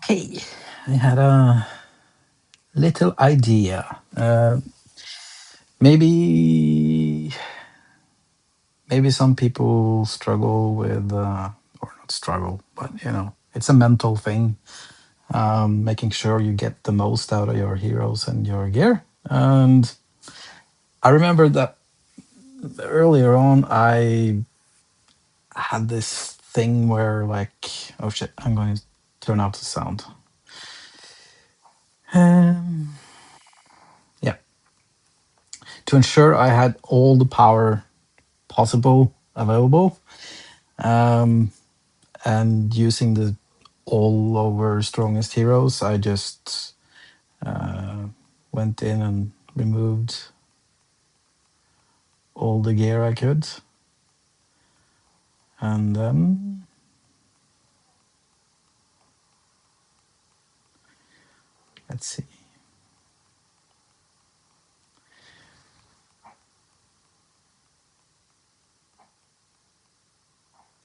Hey, I had a little idea. Maybe maybe some people struggle with, or not struggle, but it's a mental thing. Making sure you get the most out of your heroes and your gear. And I remember that earlier on, I had this thing where, like, oh shit, I'm going to turn out the sound. Um, yeah, to ensure I had all the power possible available, um, and using the all over strongest heroes, I just uh, went in and removed all the gear I could, and then let's see,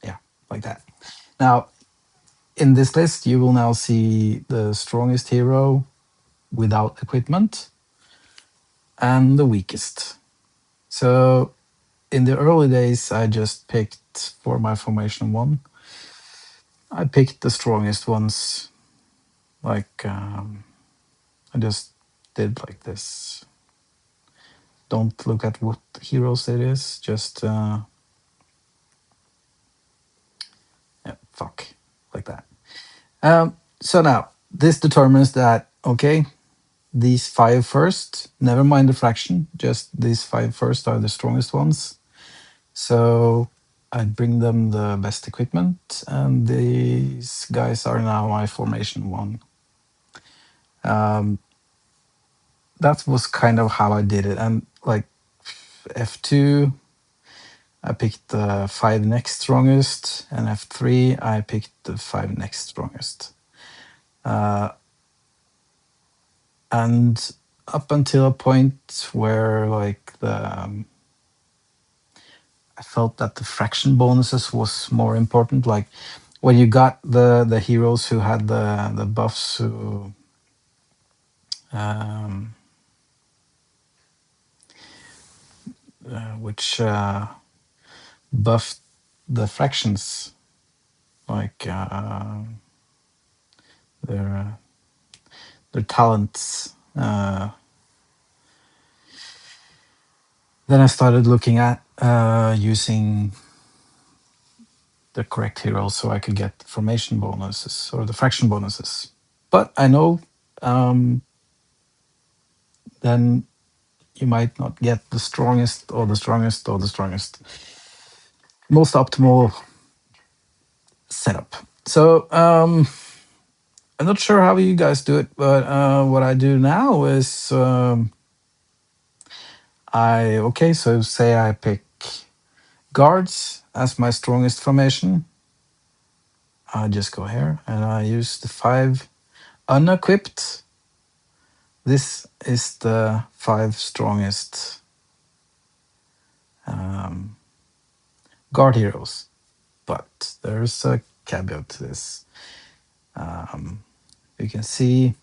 yeah, like that. Now in this list, you will now see the strongest hero without equipment and the weakest. So in the early days, I just picked for my formation one. I picked the strongest ones, like I just did like this. Don't look at what heroes it is. Just yeah, fuck, like that. So now this determines that, okay, these five first. Never mind the fraction. Just these five first are the strongest ones. So I bring them the best equipment, and these guys are now my formation one. Um, that was kind of how I did it, and like F2, I picked the five next strongest, and F3, I picked the five next strongest. Uh, and up until a point where like I felt that the fraction bonuses was more important. Like when you got the heroes who had the buffs who um, which buffed the fractions, like their their talents. Then I started looking at using the correct heroes so I could get the formation bonuses or the fraction bonuses. But I know then you might not get the strongest or the strongest or the strongest. Most optimal setup. So I'm not sure how you guys do it, but what I do now is so say I pick guards as my strongest formation. I just go here and I use the five unequipped. This is the five strongest guard heroes, but there's a caveat to this. You can see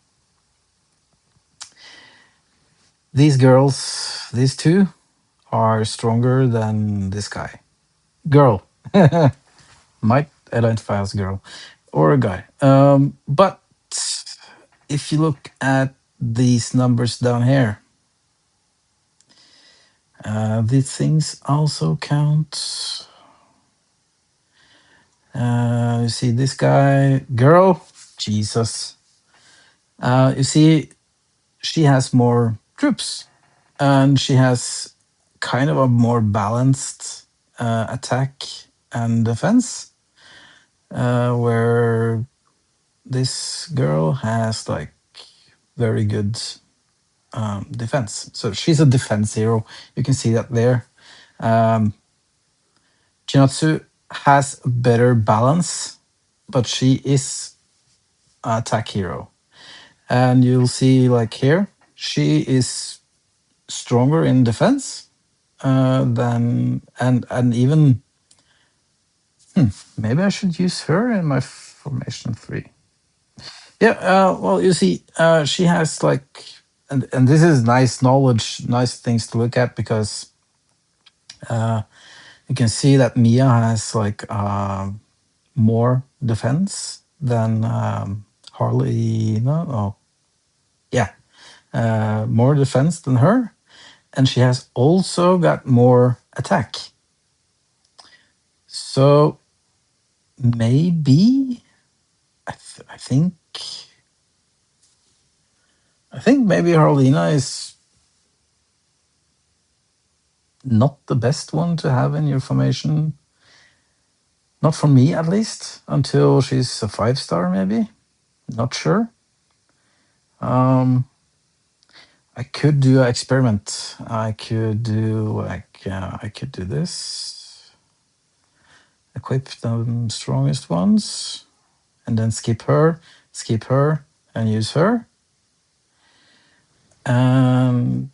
these girls, these two, are stronger than this guy. Girl. Might identify as a girl or a guy. But if you look at these numbers down here, these things also count. You see this guy, girl, Jesus. You see, she has more troops and she has kind of a more balanced attack and defense, where this girl has like very good defense. So she's a defense hero. You can see that there. Chinatsu has better balance, but she is an attack hero. And you'll see like here, she is stronger in defense than and even maybe I should use her in my formation 3. Yeah, well, you see, she has like, and this is nice knowledge, nice things to look at because uh, you can see that Mia has like more defense than Harley. No, oh, yeah, more defense than her, and she has also got more attack. So maybe I think maybe Harlina is not the best one to have in your formation. Not for me, at least, until she's a 5-star, maybe. Not sure. Um, I could do an experiment. I could do like I could do this. Equip the strongest ones, and then skip her, and use her. And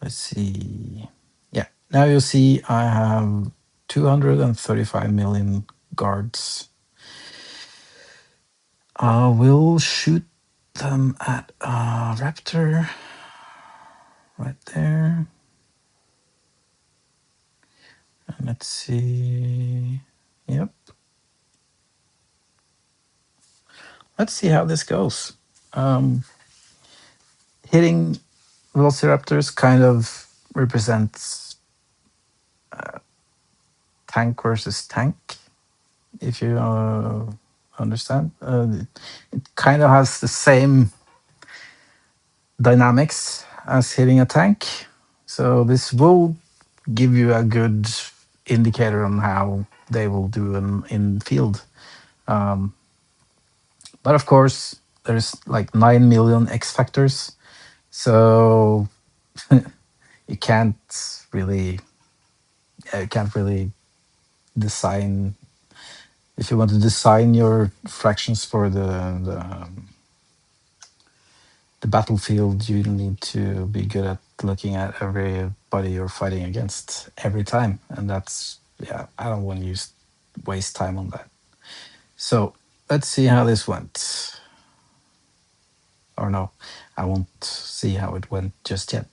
let's see. Yeah, now you see I have 235 million guards. I will shoot them at Raptor right there. And let's see. Yep. Let's see how this goes. Um, Hitting Velociraptors kind of represents tank versus tank, if you understand. It kind of has the same dynamics as hitting a tank. So this will give you a good indicator on how they will do in field. Um, but of course, there's like 9 million X factors. So you really can't really design if you want to design your fractions for the battlefield. You need to be good at looking at everybody you're fighting against every time, and that's yeah. I don't want to waste time on that. So let's see how this went. Or no, I won't see how it went just yet.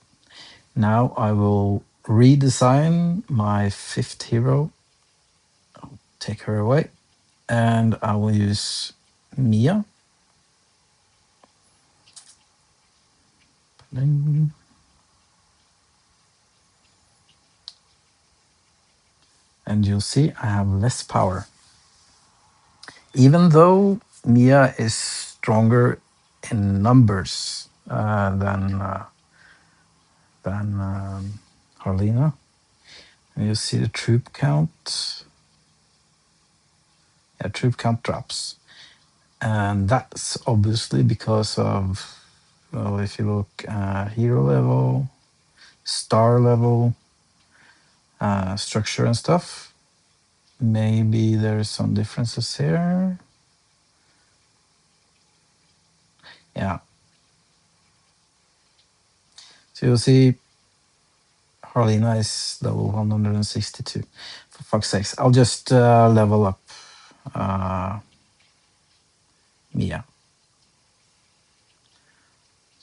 Now I will redesign my 5th hero. Take her away, and I will use Mia. And you'll see I have less power. Even though Mia is stronger in numbers than Harlina. And you see the troop count. Yeah, troop count drops. And that's obviously because of, well, if you look hero level, star level, structure and stuff, maybe there's some differences here. Yeah. So you'll see Harlina is level 162. For fuck's sakes, I'll just level up Mia.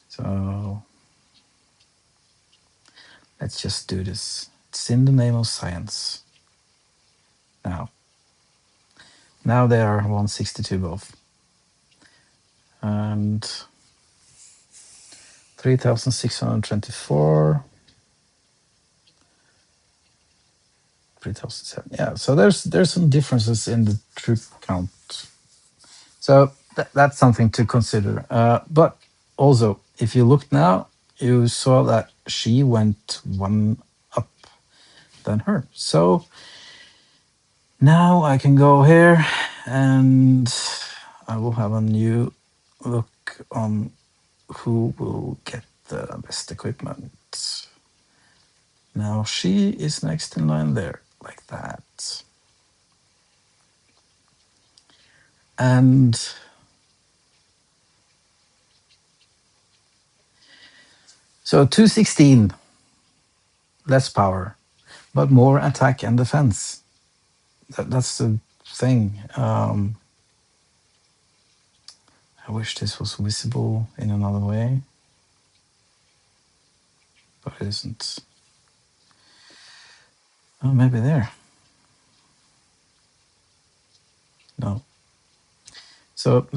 So let's just do this. It's in the name of science. Now they are 162 both. And 3,624. 3,007. Yeah, so there's some differences in the troop count. So that's something to consider. But also, if you look now, you saw that she went one up than her. So now I can go here and I will have a new look on who will get the best equipment. Now she is next in line there, like that. And so 216, less power, but more attack and defense. That's the thing. I wish this was visible in another way, but it isn't. Oh, maybe there. No. So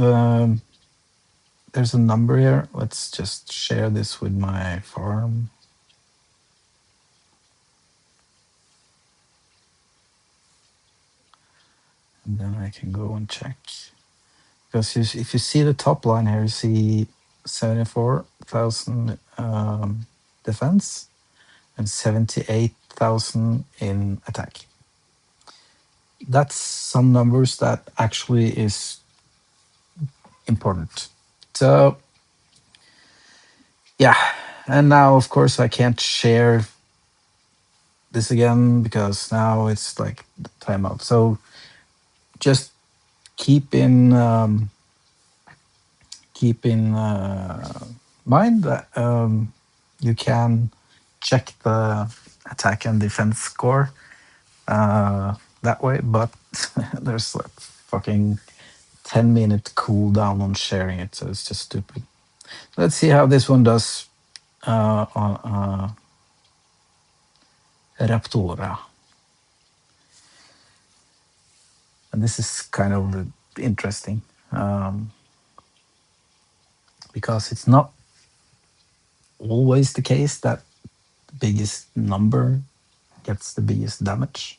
there's a number here. Let's just share this with my farm. And then I can go and check. Because if you see the top line here, you see 74,000 defense and 78,000 in attack. That's some numbers that actually is important. So yeah, and now of course I can't share this again because now it's like timeout. So just keep in mind that you can check the attack and defense score that way, but there's like fucking 10-minute cooldown on sharing it, so it's just stupid. Let's see how this one does on Raptora. And this is kind of interesting because it's not always the case that the biggest number gets the biggest damage.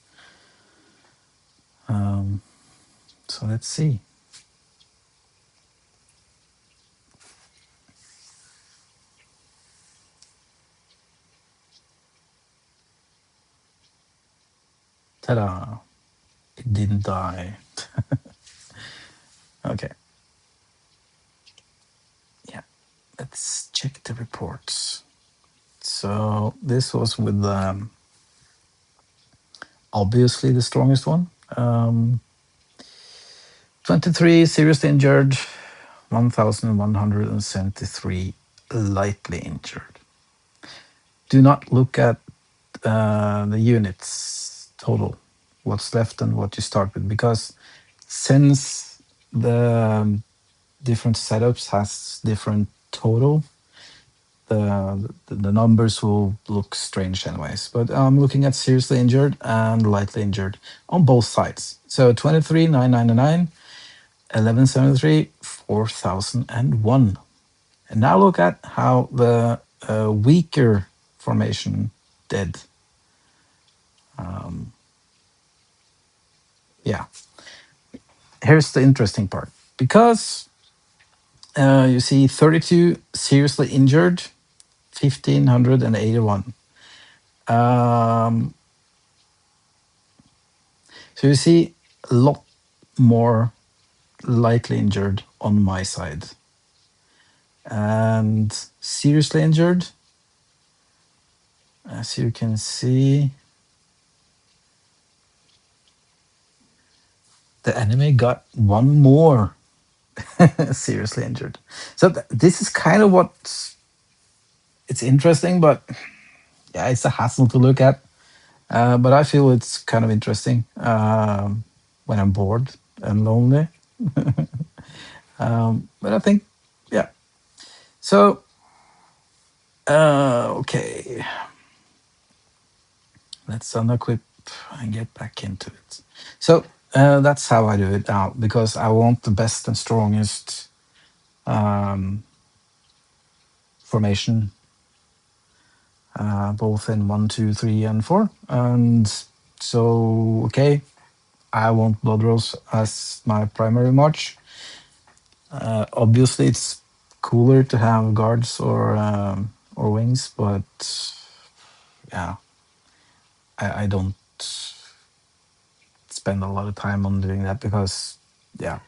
So let's see. Ta-da! It didn't die. Okay. Yeah. Let's check the reports. So this was with obviously the strongest one. 23 seriously injured, 1,173 lightly injured. Do not look at the units total, what's left and what you start with, because since the different setups has different total, the numbers will look strange anyways. But I'm looking at seriously injured and lightly injured on both sides. So 23, 999, 1173, 4001. And now look at how the weaker formation did. Yeah. Here's the interesting part. Because you see 32 seriously injured, 1,581. So you see a lot more lightly injured on my side. And seriously injured, as you can see, the enemy got one more seriously injured. So this is kind of what it's interesting, but yeah, it's a hassle to look at. But I feel it's kind of interesting when I'm bored and lonely. But I think, yeah. So, okay. Let's unequip and get back into it. So that's how I do it now, because I want the best and strongest formation, both in 1, 2, 3, and 4. And so, okay, I want Blood Rose as my primary march. Obviously, it's cooler to have guards or wings, but yeah, I don't spend a lot of time on doing that because, yeah,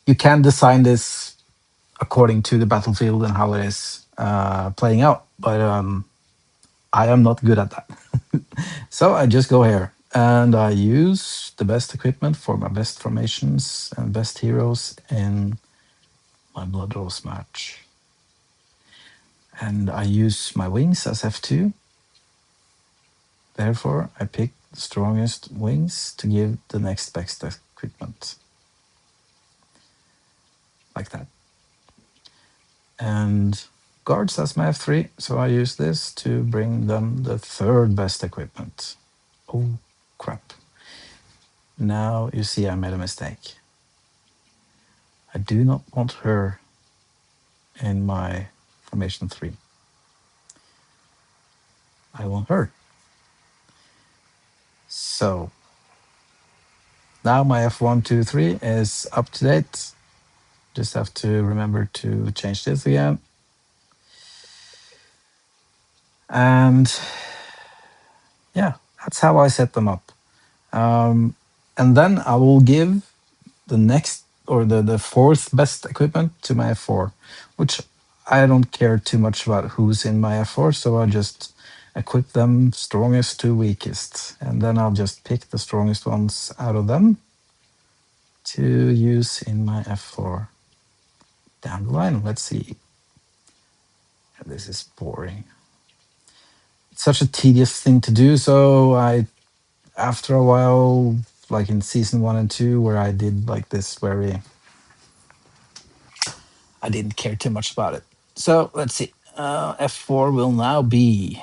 you can design this according to the battlefield and how it is playing out, but I am not good at that. So I just go here and I use the best equipment for my best formations and best heroes in my Blood Rose match. And I use my wings as F2. Therefore, I pick the strongest wings to give the next best equipment. Like that. And guards, that's my F3, so I use this to bring them the third best equipment. Oh, crap. Now you see I made a mistake. I do not want her in my formation 3. I want her. So now my F1, 2, 3 is up to date. Just have to remember to change this again. And yeah, that's how I set them up. And then I will give the next or the fourth best equipment to my F4, which I don't care too much about who's in my F4, so I just equip them strongest to weakest, and then I'll just pick the strongest ones out of them to use in my F4 down the line. Let's see. This is boring. It's such a tedious thing to do, so I, after a while, like in season 1 and 2, where I did like this very, I didn't care too much about it. So let's see. F4 will now be.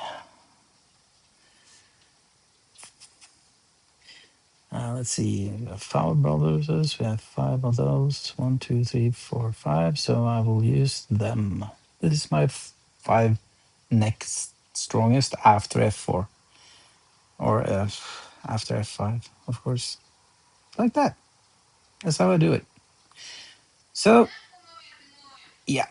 Let's see. We have 5 brothers. We have 5 of those. 1, 2, 3, 4, 5. So I will use them. This is my 5 next strongest after F4, or after F5, of course. Like that. That's how I do it. So yeah.